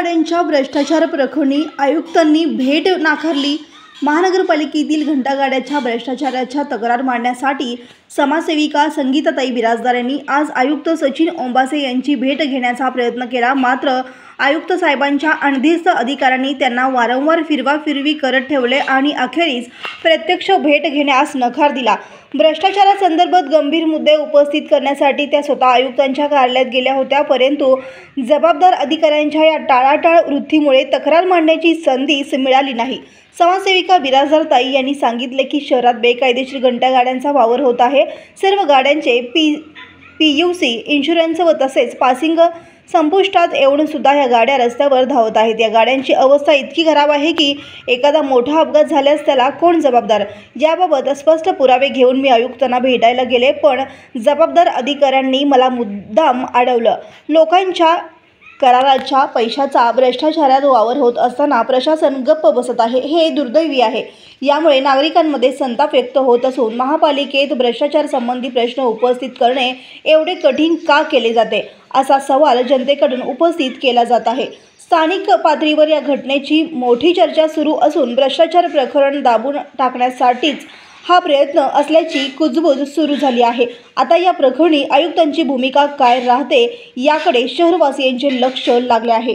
घंटागाड्यांच्या भ्रष्टाचार प्रकरणी आयुक्तांनी भेट नाकारली। महानगरपालिकेतील घंटागाड्यांच्या भ्रष्टाचाराच्या तक्रार मांडण्यासाठी समाजसेविका संगीताताई बिराजदार यांनी आज आयुक्त सचिन ओंबासे यांची भेट घेण्याचा प्रयत्न केला। मात्र आयुक्त साहेबांच्या अनधिकृत अधिकाऱ्यांनी त्यांना वारंवार फिरवाफिरवी करत ठेवले आणि अखेरीस प्रत्यक्ष भेट घेण्यास नकार दिला। भ्रष्टाचारासंदर्भात गंभीर मुद्दे उपस्थित करण्यासाठी त्या स्वतः आयुक्तांच्या कार्यालयात गेल्या होत्या, परंतु जबाबदार अधिकाऱ्यांच्या या टाळाटाळ वृत्तीमुळे तक्रार मांडण्याची संधीच मिळाली नाही। समाजसेविका बिराजदार ताई यांनी सांगितले की शहरात बेकायदेशीर घंटागाड्यांचा वावर होत आहे। सर्व गाड्यांचे PUC इन्शुरन्स व तसेच पासिंग संपुष्टात येऊन सुद्धा या गाड्या रस्त्यावर धावत आहेत। या गाड्यांची अवस्था इतकी खराब आहे की एखादा मोठा अपघात झाल्यास त्याला कोण जबाबदार, याबाबत स्पष्ट पुरावे घेऊन मी आयुक्तांना भेटायला गेले, पण जबाबदार अधिकाऱ्यांनी मला मुद्दाम अडवलं। लोकांच्या कराराच्या पैशाचा भ्रष्टाचारात वावर होत असताना प्रशासन गप्प बसत आहे, हे दुर्दैवी आहे। यामुळे नागरिकांमध्ये संताप व्यक्त होत असून महापालिकेत भ्रष्टाचार संबंधी प्रश्न उपस्थित करणे एवढे कठीण का केले जाते, असा सवाल जनतेकडून उपस्थित केला जात आहे। स्थानिक पातळीवर या घटनेची मोठी चर्चा सुरू असून भ्रष्टाचार प्रकरण दाबून टाकण्यासाठीच हा प्रयत्न असल्याची कुजबूज सुरू झाली आहे। आता या प्रकरणी आयुक्तांची भूमिका काय राहते याकडे शहरवासियांचे लक्ष लागले आहे।